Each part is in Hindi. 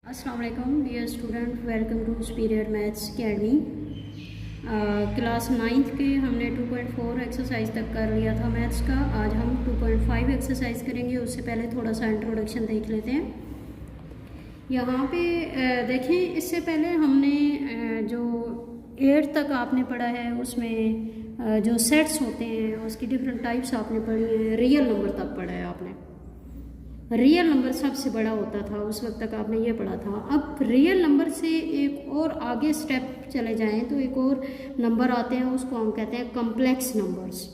अस्सलाम वालेकुम dear student, welcome to superior maths academy. Class 9th के हमने 2.4 एक्सरसाइज तक कर लिया था मैथ्स का। आज हम 2.5 एक्सरसाइज करेंगे। उससे पहले थोड़ा सा इंट्रोडक्शन देख लेते हैं। यहाँ पे देखें, इससे पहले हमने जो 8 तक आपने पढ़ा है उसमें जो सेट्स होते हैं उसकी डिफरेंट टाइप्स आपने पढ़ी हैं। रियल नंबर तक पढ़ा है आपने। रियल नंबर सबसे बड़ा होता था, उस वक्त तक आपने ये पढ़ा था। अब रियल नंबर से एक और आगे स्टेप चले जाएं तो एक और नंबर आते हैं, उसको हम कहते हैं complex numbers.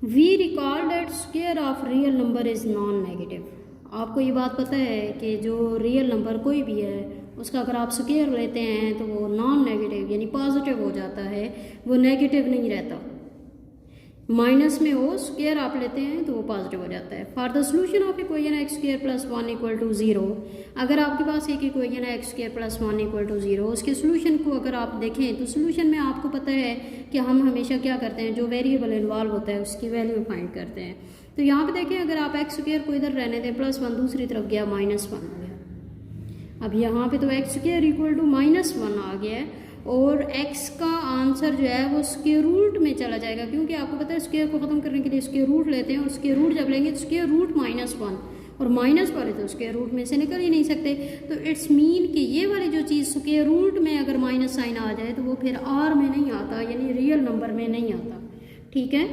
We recall that square of real number is non negative. आपको ये बात पता है कि जो रियल नंबर कोई भी है उसका अगर आप स्क्वायर लेते हैं तो वो नॉन नेगेटिव यानी पॉजिटिव हो जाता है, वो नेगेटिव नहीं रहता। माइनस में हो, स्क्वायर आप लेते हैं तो वो पॉजिटिव हो जाता है। For the solution of equation x square plus 1 equal to 0, अगर आपके पास एक इक्वेशन है x square plus 1 equal to 0, उसके सोल्यूशन को अगर आप देखें तो सोल्यूशन में आपको पता है कि हम हमेशा क्या करते हैं, जो वेरिएबल इन्वॉल्व होता है उसकी वैल्यू फाइंड करते हैं। तो यहाँ पे देखें, अगर आप एक्स स्क्वायर को इधर रहने दें, +1 दूसरी तरफ गया, -1 हो गया। अब यहाँ पे तो एक्स स्क्वायर इक्वल टू -1 आ गया है और x का आंसर जो है वो स्क्वायर रूट में चला जाएगा, क्योंकि आपको पता है स्क्वायर को ख़त्म करने के लिए स्क्वायर रूट लेते हैं और स्क्वायर रूट जब लेंगे तो स्क्वायर रूट -1 और माइनस वाले तो स्क्वायर रूट में से निकल ही नहीं सकते। तो इट्स मीन कि ये वाली जो चीज़ स्क्वायर रूट में अगर माइनस साइन आ जाए तो वो फिर आर में नहीं आता, यानी रियल नंबर में नहीं आता। ठीक है,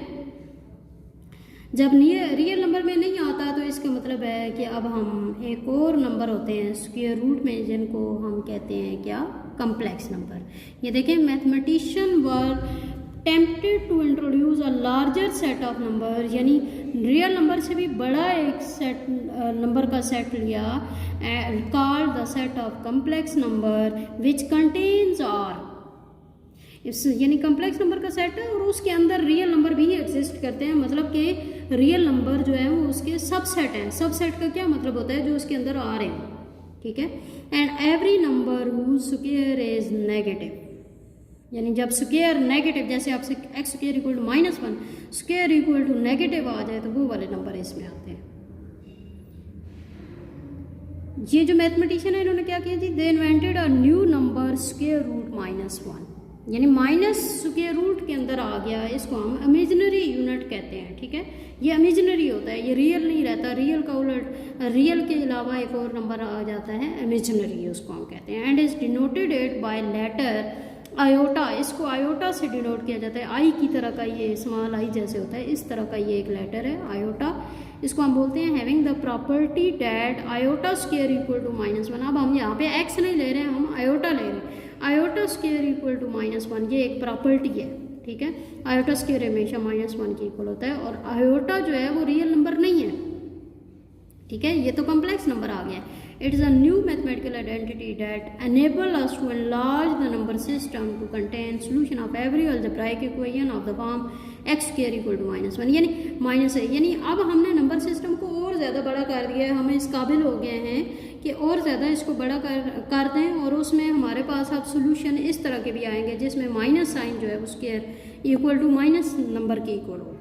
जब रियल नंबर में नहीं आता तो इसका मतलब है कि अब हम एक और नंबर होते हैं स्क्वायर रूट में, जिनको हम कहते हैं क्या, कॉम्प्लेक्स नंबर। ये देखें, mathematician were tempted to introduce a larger set of number, यानी रियल नंबर से भी बड़ा एक सेट नंबर का सेट लिया, called the set of complex number which contains R. यानी कॉम्प्लेक्स नंबर का सेट है और उसके अंदर रियल नंबर भी एग्जिस्ट करते हैं, मतलब कि रियल नंबर जो है वो उसके सबसेट हैं। सबसेट का क्या मतलब होता है, जो उसके अंदर आ रहे हैं। ठीक है, and every number whose square is negative, यानी जब स्क्वायर नेगेटिव, जैसे आपसे x square equal to -1 square equal to negative आ जाए तो वो वाले नंबर इसमें आते हैं। ये जो मैथमेटिशियन है इन्होंने क्या किया जी, they invented a new number square root -1, यानी माइनस स्क्वायर रूट के अंदर आ गया, इसको हम इमेजिनरी यूनिट कहते हैं। ठीक है, ये इमेजिनरी होता है, ये रियल नहीं रहता। रियल का उलट, रियल के अलावा एक और नंबर आ जाता है इमेजिनरी, उसको हम कहते हैं। And is denoted it by letter iota, इसको आयोटा से डिनोट किया जाता है। आई की तरह का, ये स्मॉल आई जैसे होता है, इस तरह का ये एक लेटर है आयोटा। इसको हम बोलते हैं having the property that iota square equal to -1। अब हम यहाँ पे एक्स नहीं ले रहे हैं, हम आयोटा ले रहे हैं। आयोटा स्क्वायर इक्वल टू -1, ये एक प्रॉपर्टी है। ठीक है, आयोटा स्क्वायर हमेशा -1 के इक्वल होता है और आयोटा जो है वो रियल नंबर नहीं है। ठीक है, ये तो कॉम्प्लेक्स नंबर आ गया। It is a new mathematical identity that enable us to enlarge the number system to contain solution of every algebraic equation of the form x square equal to -1, यानी माइनस है, यानी अब हमने नंबर सिस्टम को और ज़्यादा बड़ा कर दिया है। हम इस काबिल हो गए हैं कि और ज़्यादा इसको बड़ा कर दें और उसमें हमारे पास अब सोल्यूशन इस तरह के भी आएंगे जिसमें माइनस साइन जो है वो square equal to minus number के इक्वल होगा।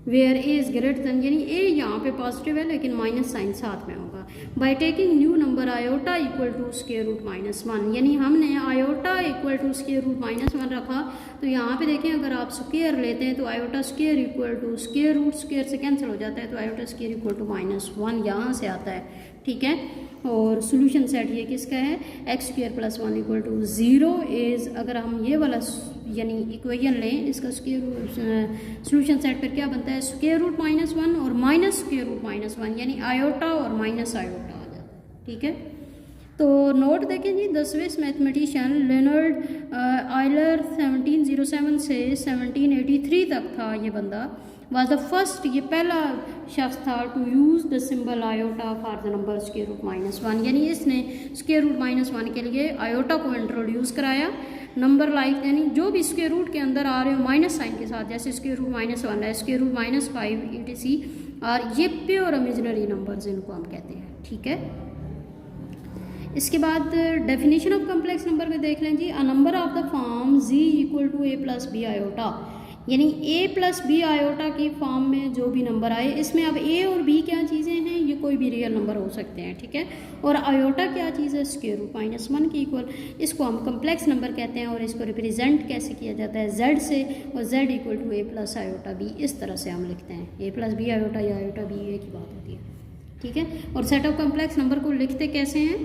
Where a is greater than, यानी ए यहाँ पे पॉजिटिव है लेकिन माइनस साइन साथ में होगा। By taking new number iota equal to square root -1, यानी हमने iota equal to square root -1 रखा। तो यहाँ पे देखें, अगर आप स्क्वायर लेते हैं तो iota square equal to square root, square से कैंसिल हो जाता है तो आयोटा स्क्वायर इक्वल टू -1 यहाँ से आता है। ठीक है, और सोल्यूशन सेट ये किसका है, x square plus 1 equal to 0 is, अगर हम ये वाला यानी इक्वेशन लें, इसका सोल्यूशन सेट पर क्या बनता है, स्क्वायर रूट -1 और माइनस स्क्वायर रूट -1, यानी आयोटा और माइनस आयोटा आ जाता है। ठीक है, तो नोट देखें जी, the Swiss mathematician Leonhard Euler 1707 से 1783 तक था ये बंदा, was the first, ये पहला शख्स था to use the symbol iota for the number square root -1, यानी इसने स्क्वायर रूट -1 के लिए आयोटा को इंट्रोड्यूस कराया। नंबर लाइक, यानी जो भी स्क्वायर रूट के अंदर आ रहे हो माइनस साइन के साथ, जैसे स्क्वायर रूट -1 है, स्क्वायर रूट -5 etc, और ये प्योर इमेजिनरी नंबर्स इनको हम कहते हैं। ठीक है, इसके बाद डेफिनेशन ऑफ कॉम्प्लेक्स नंबर में देख लें जी, a number of the form z equal to a plus b iota, यानी ए प्लस बी आयोटा की फॉर्म में जो भी नंबर आए, इसमें अब ए और बी क्या चीज़ें हैं, ये कोई भी रियल नंबर हो सकते हैं, ठीक है। और आयोटा क्या चीज़ है, स्क्वायर रूट -1 के इक्वल। इसको हम कम्प्लेक्स नंबर कहते हैं और इसको रिप्रेजेंट कैसे किया जाता है, जेड से, और Z equal to A plus iota B, इस तरह से हम लिखते हैं। ए प्लस बी आयोटा या आयोटा बी, एक ही बात होती है, ठीक है। और सेट ऑफ कम्प्लेक्स नंबर को लिखते कैसे हैं,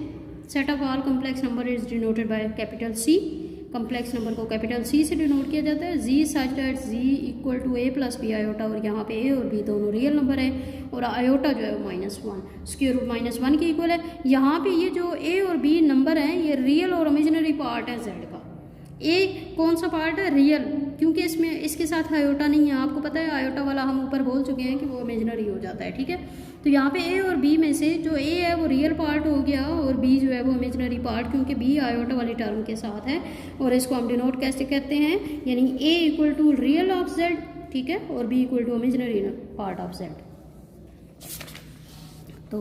set of all complex number is denoted by capital C. Complex number को कैपिटल सी से डिनोट किया जाता है। Z such that z equal to A plus B iota, और यहाँ पे ए और बी दोनों रियल नंबर है, और आयोटा जो है वो -1 स्क्वायर रूट -1 के इक्वल है। यहाँ पे ये जो ए और बी नंबर हैं ये रियल और इमेजिनरी पार्ट है जेड का। ए कौन सा पार्ट है, रियल, क्योंकि इसमें इसके साथ आयोटा नहीं है। आपको पता है आयोटा वाला हम ऊपर बोल चुके हैं कि वो इमेजिनरी हो जाता है, ठीक है। तो यहाँ पे ए और बी में से जो ए है वो रियल पार्ट हो गया और बी जो है वो इमेजिनरी पार्ट, क्योंकि बी आयोटा वाली टर्म के साथ है। और इसको हम डिनोट कैसे कहते हैं, यानी a equal to real of z, ठीक है, और b equal to imaginary part of z. तो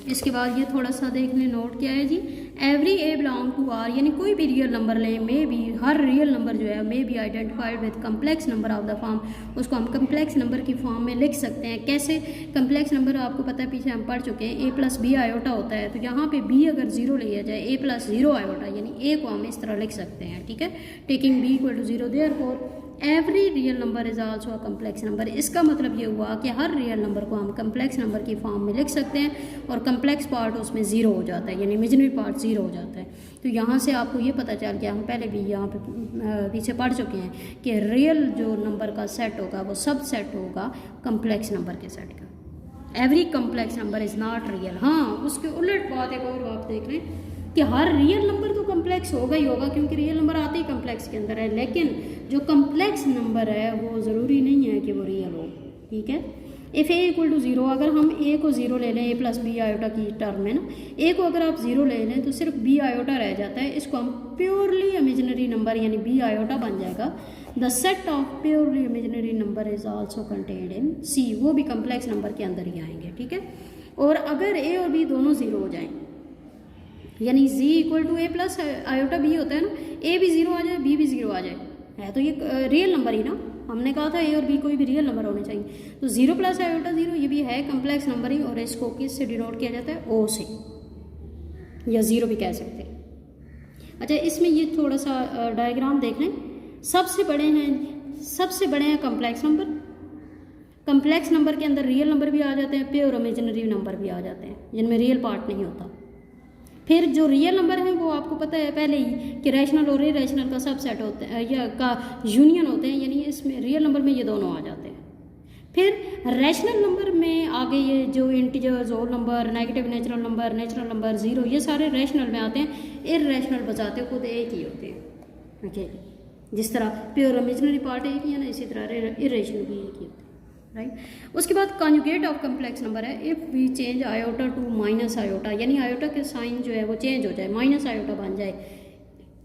इसके बाद ये थोड़ा सा देख लें, नोट क्या है जी, every a belong to R, यानी कोई भी रियल नंबर लें, मे बी हर रियल नंबर जो है may be identified with complex number of the form, उसको हम कम्प्लेक्स नंबर की फॉर्म में लिख सकते हैं। कैसे, कम्प्लेक्स नंबर आपको पता है, पीछे हम पढ़ चुके हैं, ए प्लस बी आयोटा होता है, तो यहाँ पे बी अगर 0 लिया जाए, ए प्लस 0 आयोटा, यानी ए को हम इस तरह लिख सकते हैं, ठीक है, taking b equal to 0, therefore every real number is also a complex number. इसका मतलब ये हुआ कि हर रियल नंबर को हम कम्प्लेक्स नंबर की फॉर्म में लिख सकते हैं और कम्प्लेक्स पार्ट उसमें 0 हो जाता है, यानी इमेजिनरी पार्ट 0 हो जाता है। तो यहाँ से आपको ये पता चल गया, हम पहले भी यहाँ पे पीछे पढ़ चुके हैं कि रियल जो नंबर का सेट होगा वो सब सेट होगा कम्प्लेक्स नंबर के सेट का। Every complex number is not real. हाँ, उसके उलट बात एक और आप देख लें कि हर रियल नंबर तो कम्प्लेक्स होगा ही होगा, क्योंकि रियल नंबर आते ही कम्प्लेक्स के अंदर है, लेकिन जो कम्प्लेक्स नंबर है वो ज़रूरी नहीं है कि वो रियल हो, ठीक है। इफ़ ए इक्वल टू 0, अगर हम ए को 0 ले लें, ए प्लस बी आयोटा की टर्म में ना, ए को अगर आप 0 ले लें तो सिर्फ बी आयोटा रह जाता है, इसको हम प्योरली इमेजिनरी नंबर यानी बी आयोटा बन जाएगा। The set of purely imaginary number is also contained in C, वो भी कम्प्लेक्स नंबर के अंदर ही आएंगे, ठीक है। और अगर ए और बी दोनों 0 हो जाएँ, यानी z equal to A plus iota b होता है ना, ए भी 0 आ जाए, बी भी 0 आ जाए, है तो ये रियल नंबर ही ना, हमने कहा था ए और बी कोई भी रियल नंबर होने चाहिए। तो 0 प्लस आयोटा 0 ये भी है कम्प्लेक्स नंबर ही, और इसको किस से डिनोट किया जाता है, ओ से, या 0 भी कह सकते हैं। अच्छा, इसमें ये थोड़ा सा डायग्राम देख लें। सबसे बड़े हैं कम्प्लेक्स नंबर। कम्प्लेक्स नंबर के अंदर रियल नंबर भी आ जाते हैं, प्योर इमेजिनरी नंबर भी आ जाते हैं, जिनमें रियल पार्ट नहीं होता। फिर जो रियल नंबर हैं वो आपको पता है पहले ही कि रैशनल और इरेशनल का सबसेट होते हैं या का यूनियन होते हैं, यानी इसमें रियल नंबर में ये दोनों आ जाते हैं। फिर रैशनल नंबर में आगे ये जो integers, whole number, negative natural number 0, ये सारे रैशनल में आते हैं। इरेशनल बचाते खुद एक ही होते हैं, ओके। जिस तरह प्योर इमेजिनरी पार्ट एक ही है ना, इसी तरह इरेशनल भी एक ही होते हैं, राइट। उसके बाद कॉन्जुगेट ऑफ कम्प्लेक्स नंबर है, if we change iota to minus iota, यानी आयोटा के साइन जो है वो चेंज हो जाए, माइनस आयोटा बन जाए,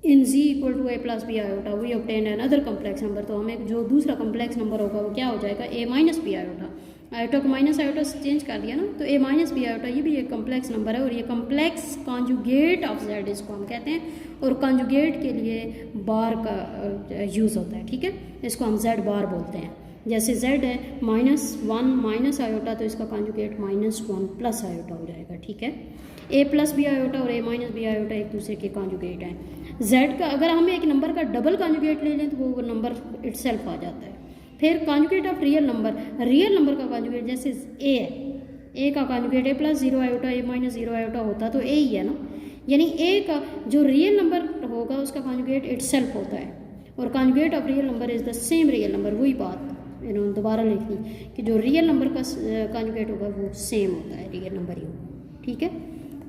in z equal to A plus B iota, we obtain another complex number, तो हमें जो दूसरा कम्प्लेक्स नंबर होगा वो क्या हो जाएगा, ए माइनस बी आयोटा। आयोटा को माइनस आयोटा से चेंज कर दिया ना, तो ए माइनस बी आयोटा ये भी एक कम्प्लेक्स नंबर है, और ये कम्प्लेक्स कॉन्जुगेट ऑफ जेड इसको हम कहते हैं, और कॉन्जुगेट के लिए बार का यूज़ होता है, ठीक है, इसको हम जेड बार बोलते हैं। जैसे z है -1 माइनस आयोटा, तो इसका कॉन्जुगेट -1 प्लस आयोटा हो जाएगा, ठीक है। a प्लस बी आयोटा और a माइनस बी आयोटा एक दूसरे के कॉन्जुगेट हैं। z का अगर हम एक नंबर का डबल कॉन्जुगेट ले लें तो वो नंबर इटसेल्फ आ जाता है। फिर कॉन्जुगेट ऑफ रियल नंबर का कॉन्जुगेट, जैसे a है, a का conjugate a plus 0 iota a minus 0 iota होता तो a ही है ना, यानी a का जो रियल नंबर होगा उसका कॉन्जुगेट इटसेल्फ होता है, और conjugate of real number is the same real number. वही बात इन्होंने दोबारा लिखनी कि जो रियल नंबर का कॉन्जुगेट होगा वो सेम होता है, रियल नंबर ही होगा, ठीक है।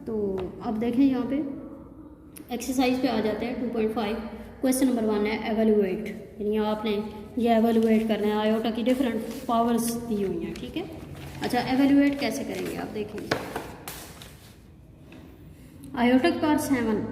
तो अब देखें यहाँ पे एक्सरसाइज पे आ जाते हैं 2.5। क्वेश्चन नंबर 1 है एवेलुएट, यानी आपने ये एवेलुएट करना है, आयोटा की डिफरेंट पावर्स दी हुई हैं, ठीक है। अच्छा, एवेलुएट कैसे करेंगे आप देखेंगे। आयोटा की पावर 7,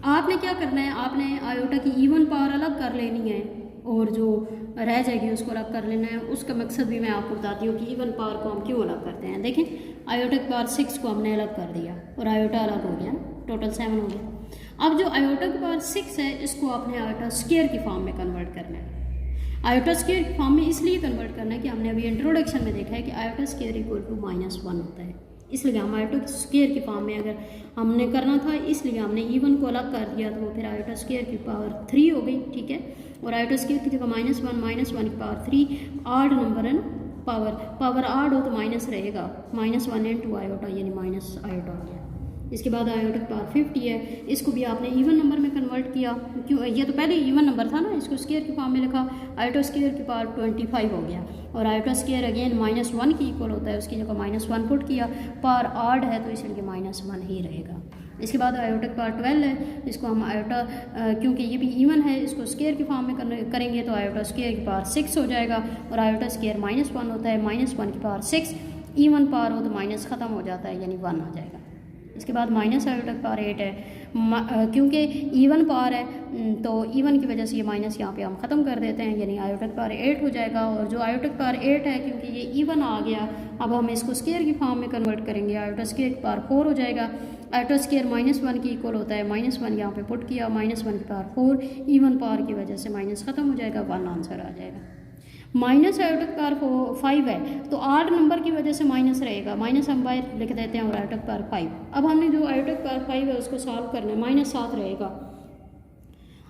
आपने क्या करना है, आपने आयोटा की इवन पावर अलग कर लेनी है और जो रह जाएगी उसको अलग कर लेना है। उसका मकसद भी मैं आपको बताती हूँ कि इवन पावर को हम क्यों अलग करते हैं। देखें, आयोटा की पावर 6 को हमने अलग कर दिया और आयोटा अलग हो गया, टोटल 7 हो गया। अब जो आयोटा की पावर 6 है इसको आपने आयोटा स्क्वायर की फॉर्म में कन्वर्ट करना है। आयोटा स्क्वायर की फॉर्म में इसलिए कन्वर्ट करना है कि हमने अभी इंट्रोडक्शन में देखा है कि आयोटा स्क्वायर इक्वल टू -1 होता है, इसलिए हम आयोटा स्क्वायर की फॉर्म में अगर हमने करना था इसलिए हमने इवन को अलग कर दिया, तो वो फिर आयोटा स्क्वायर की पावर 3 हो गई, ठीक है। और आयोटा स्क्वायर की जगह -1 की पावर 3 आड नंबर है ना, पावर आड हो तो माइनस रहेगा, -1 इंटू आयोटा यानी माइनस आयोटा हो गया। इसके बाद आयोटा की पावर 50 है, इसको भी आपने इवन नंबर में कन्वर्ट किया, क्यों ये तो पहले इवन नंबर था ना, इसको स्क्वायर की फॉर्म में लिखा, आयोटा स्क्वायर की पावर 25 हो गया। और आयोटा स्क्वायर अगेन -1 की इक्वल होता है, उसकी जगह -1 पुट किया, पावर आड है तो इसलिए -1 ही रहेगा। इसके बाद आयोटा की पावर 12 है, इसको हम आयोटा क्योंकि ये भी इवन है इसको स्क्वायर की फॉर्म में करेंगे तो आयोटा स्क्वायर की पावर 6 हो जाएगा। और आयोटा स्क्वायर -1 होता है, -1 की पावर 6, इवन पावर हो तो माइनस ख़त्म हो जाता है यानी 1 आ जाएगा। इसके बाद माइनस आयोटा की पावर 8 है, क्योंकि इवन पावर है तो इवन की वजह से ये माइनस यहाँ पे हम ख़त्म कर देते हैं, यानी आयोटा की पावर 8 हो जाएगा। और जो आयोटा की पावर 8 है क्योंकि ये इवन आ गया, अब हम इसको स्क्वायर की फॉर्म में कन्वर्ट करेंगे, आयोटा स्क्वायर की पावर 4 हो जाएगा। आयोटा स्क्वायर -1 की इक्वल होता है, -1 यहाँ पे पुट किया, -1 की पावर 4, इवन पावर की वजह से माइनस ख़त्म हो जाएगा, 1 आंसर आ जाएगा। माइनस आयोटा की पावर 5 है तो आड नंबर की वजह से माइनस रहेगा, माइनस हम बाहर लिख देते हैं और आयोटा की पावर 5। अब हमने जो आयोटा की पावर 5 है उसको सॉल्व करना है, -7 रहेगा।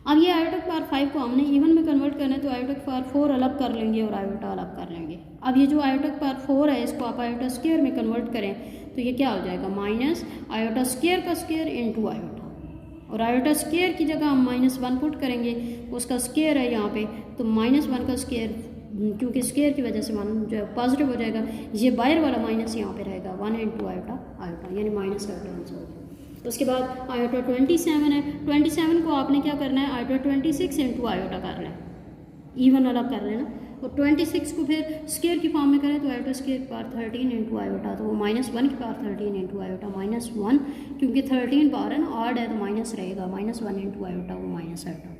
अब ये आयोटा की पावर 5 को हमने इवन में कन्वर्ट करना है तो आयोटा की पावर 4 अलग कर लेंगे और आयोटा अलग कर लेंगे। अब ये जो आयोटा की पावर 4 है इसको आप आयोटा स्क्वायर में कन्वर्ट करें तो ये क्या हो जाएगा, माइनस आयोटा स्क्वायर का स्क्वायर इंटू आयोटा। और आयोटा स्क्वायर की जगह हम -1 पुट करेंगे, उसका स्क्वायर है यहाँ पे तो -1 का स्क्वायर, क्योंकि स्क्वायर की वजह से 1 जो है पॉजिटिव हो जाएगा, ये बाहर वाला माइनस यहाँ पे रहेगा, 1 इंटू आयोटा यानी माइनस आयोटा आंसर हो जाएगा। उसके बाद आयोटा 27 है, 27 को आपने क्या करना है, आयोटा 26 इंटू आयोटा करना है, इवन अलग कर लेना। और 26 को फिर स्क्वायर की फॉर्म में करें तो आयोटा स्क्वायर की पावर 13 इंटू आयोटा, तो वो -1 की पावर 13 इंटू आयोटा, -1 क्योंकि 13 पावर है ना, आड है तो माइनस रहेगा, -1 इंटू आयोटा वो माइनस आयोटा,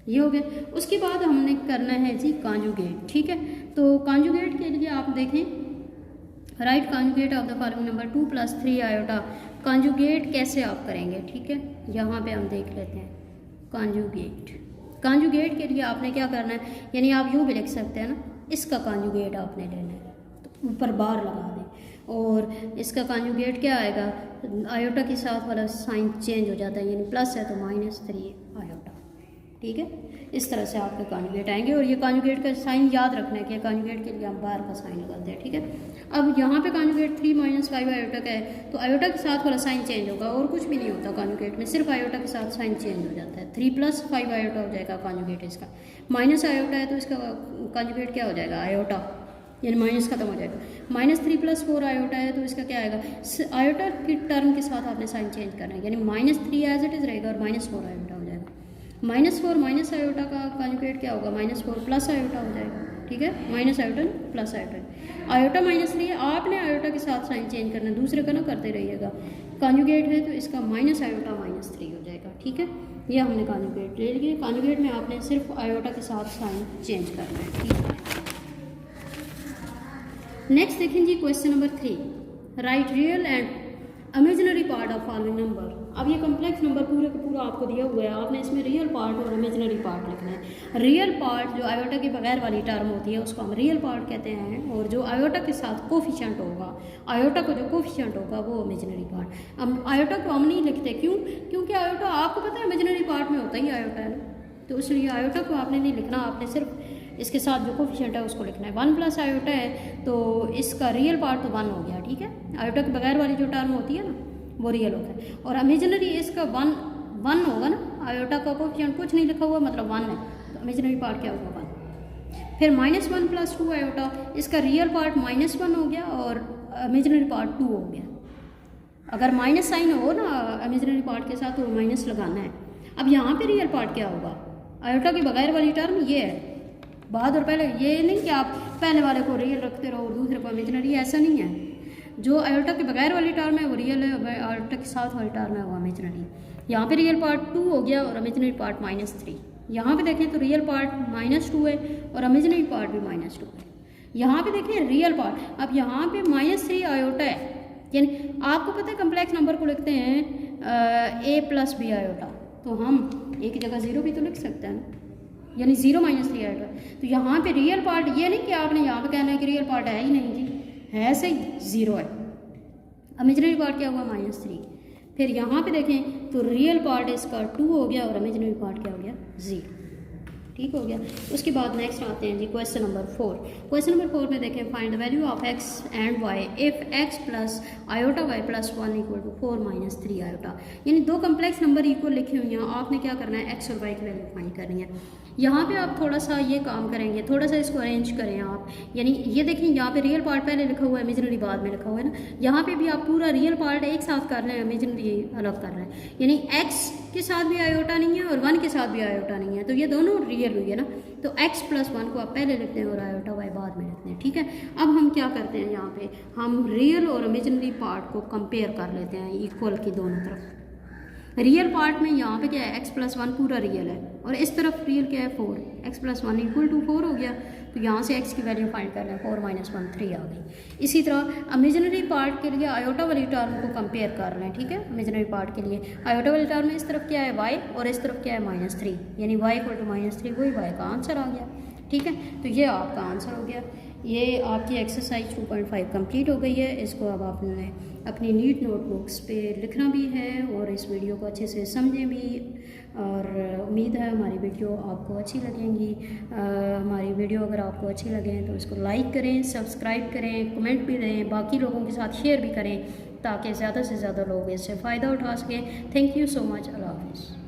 ये हो गया। उसके बाद हमने करना है जी कॉन्जुगेट, ठीक है। तो कॉन्जुगेट के लिए आप देखें, right conjugate of the following number 2 + 3 iota, conjugate कैसे आप करेंगे, ठीक है। यहाँ पे हम देख लेते हैं कॉन्जुगेट के लिए आपने क्या करना है, यानी आप यूँ भी लिख सकते हैं ना, इसका कॉन्जुगेट आपने लेना है तो ऊपर बार लगा दें। और इसका कॉन्जुगेट क्या आएगा, आयोटा के साथ वाला साइन चेंज हो जाता है, यानी प्लस है तो -3 आयोटा, ठीक है। इस तरह से आपके कॉन्जुगेट आएंगे। और ये कॉन्जुगेट का साइन याद रखना है कि कॉन्जुगेट के लिए हम बार का साइन लगाते हैं, ठीक है। अब यहाँ पे कॉन्जुगेट 3 - 5 आयोटा का है तो आयोटा के साथ वाला साइन चेंज होगा और कुछ भी नहीं होता कॉन्जुगेट में, सिर्फ आयोटा के साथ साइन चेंज हो जाता है। 3 + 5 आयोटा हो जाएगा कॉन्जुगेट इसका, माइनस आयोटा है तो इसका कॉन्जुगेट क्या हो जाएगा, आयोटा, यानी माइनस खत्म हो जाएगा। -3 + 4 आयोटा है तो इसका क्या आएगा, आयोटा की टर्म के साथ आपने साइन चेंज करना है, यानी -3 एज इट इज़ रहेगा और -4 आयोटा हो जाएगा। -4 माइनस आयोटा का कॉन्जुगेट क्या होगा, -4 + आयोटा हो जाएगा, ठीक है। Minus iota plus iota, iota -3 है, आपने आयोटा के साथ साइन चेंज करना है, दूसरे का ना करते रहिएगा। कॉन्जुगेट है तो इसका -आयोटा -3 हो जाएगा, ठीक है। ये हमने कॉन्जुगेट ले लिए, कॉन्जुगेट में आपने सिर्फ आयोटा के साथ साइन चेंज करना है, ठीक है। नेक्स्ट देखें जी question number 3, write real and imaginary part of following number. अब ये कॉम्प्लेक्स नंबर पूरे का पूरा आपको दिया हुआ है, आपने इसमें रियल पार्ट और इमेजिनरी पार्ट लिखना है। रियल पार्ट जो आयोटा के बगैर वाली टर्म होती है उसको हम रियल पार्ट कहते हैं, और जो आयोटा के साथ कोफिशिएंट होगा, आयोटा को जो कोफिशिएंट होगा वो इमेजिनरी पार्ट। अब आयोटा को हम नहीं लिखते, क्यों, क्योंकि आयोटा आपको पता है इमेजिनरी पार्ट में होता ही आयोटा है ना, तो इसलिए आयोटा को आपने नहीं लिखना, आपने सिर्फ इसके साथ जो कोफिशिएंट है उसको लिखना है। 1 + आयोटा है तो इसका रियल पार्ट तो 1 हो गया, ठीक है। आयोटा के बगैर वाली जो टर्म होती है ना वो रियल होता है, और इमेजिनरी इसका 1 होगा ना, आयोटा का कोफिशिएंट कुछ नहीं लिखा हुआ मतलब 1 है, तो इमेजिनरी पार्ट क्या होगा, 1। फिर -1 + 2 आयोटा, इसका रियल पार्ट -1 हो गया और इमेजिनरी पार्ट 2 हो गया। अगर माइनस साइन हो ना इमेजिनरी पार्ट के साथ तो माइनस लगाना है। अब यहाँ पे रियल पार्ट क्या होगा, आयोटा के बगैर वाली टर्म ये है, बाद और पहले, ये नहीं कि आप पहले वाले को रियल रखते रहो और दूसरे को इमेजिनरी, ऐसा नहीं है। जो आयोटा के बगैर वाली टर्म है वो रियल है, आयोटा के साथ वाली टर्म है वो इमेजिनरी। यहाँ पे रियल पार्ट 2 हो गया और इमेजिनरी पार्ट -3। यहाँ पे देखें तो रियल पार्ट -2 है और इमेजिनरी पार्ट भी -2 है। यहाँ पे देखें रियल पार्ट, अब यहाँ पे -3 आयोटा है, यानी आपको पता है कम्प्लेक्स नंबर को लिखते हैं a + b आयोटा, तो हम एक जगह 0 भी तो लिख सकते हैं ना, यानी 0 माइनस 3 आयोटा। तो यहाँ पे रियल पार्ट ये नहीं कि आपने यहाँ पे कहना है कि रियल पार्ट है ही नहीं जी, है सही 0 है। इमेजिनरी पार्ट क्या हुआ -3। फिर यहाँ पे देखें तो रियल पार्ट इसका 2 हो गया और इमेजिनरी पार्ट क्या हो गया 0। ठीक हो गया। उसके बाद नेक्स्ट आते हैं जी क्वेश्चन नंबर 4। क्वेश्चन नंबर 4 में देखें find the value of x and y if x plus iota y plus 1 equal to 4 minus 3 iota. यानी दो कम्प्लेक्स नंबर इक्वल लिखे हुए हैं, आपने क्या करना है x और y की वैल्यू फाइंड करनी है। यहाँ पे आप थोड़ा सा ये काम करेंगे, थोड़ा सा इसको अरेंज करें आप। यानी ये देखें यहाँ पे रियल पार्ट पहले लिखा हुआ है, इमेजिनरी बाद में लिखा हुआ है ना। यहाँ पे भी आप पूरा रियल पार्ट एक साथ कर रहे हैं, इमेजिनरी अलग कर रहे हैं। यानी x के साथ भी आयोटा नहीं है और 1 के साथ भी आयोटा नहीं है, तो ये दोनों रियल हुई है ना। तो x प्लस 1 को आप पहले लिखते हैं और आयोटा y बाद में लिखते हैं। ठीक है, अब हम क्या करते हैं, यहाँ पे हम रियल और इमेजिनरी पार्ट को कंपेयर कर लेते हैं इक्वल की दोनों तरफ। रियल पार्ट में यहाँ पे क्या है x प्लस 1 पूरा रियल है और इस तरफ रियल क्या है 4, x प्लस 1 इक्वल टू 4 हो गया। तो यहाँ से x की वैल्यू फाइंड कर लें, 4 माइनस 1 3 आ गई। इसी तरह इमेजिनरी पार्ट के लिए आयोटा वाली टर्म को कंपेयर कर लें। ठीक है, इमेजिनरी पार्ट के लिए आयोटा वाली टर्म में इस तरफ क्या है y और इस तरफ क्या है -3, यानी y इक्वल टू -3, वही y का आंसर आ गया। ठीक है, तो ये आपका आंसर हो गया। ये आपकी एक्सरसाइज 2.5 कंप्लीट हो गई है। इसको अब आपने अपनी नीट नोटबुक्स पे लिखना भी है और इस वीडियो को अच्छे से समझें भी। और उम्मीद है हमारी वीडियो आपको अच्छी लगेंगी। हमारी वीडियो अगर आपको अच्छी लगे तो इसको लाइक करें, सब्सक्राइब करें, कमेंट भी दें, बाकी लोगों के साथ शेयर भी करें ताकि ज़्यादा से ज़्यादा लोग इससे फ़ायदा उठा सकें। Thank you so much. अल्लाह हाफ़िज़।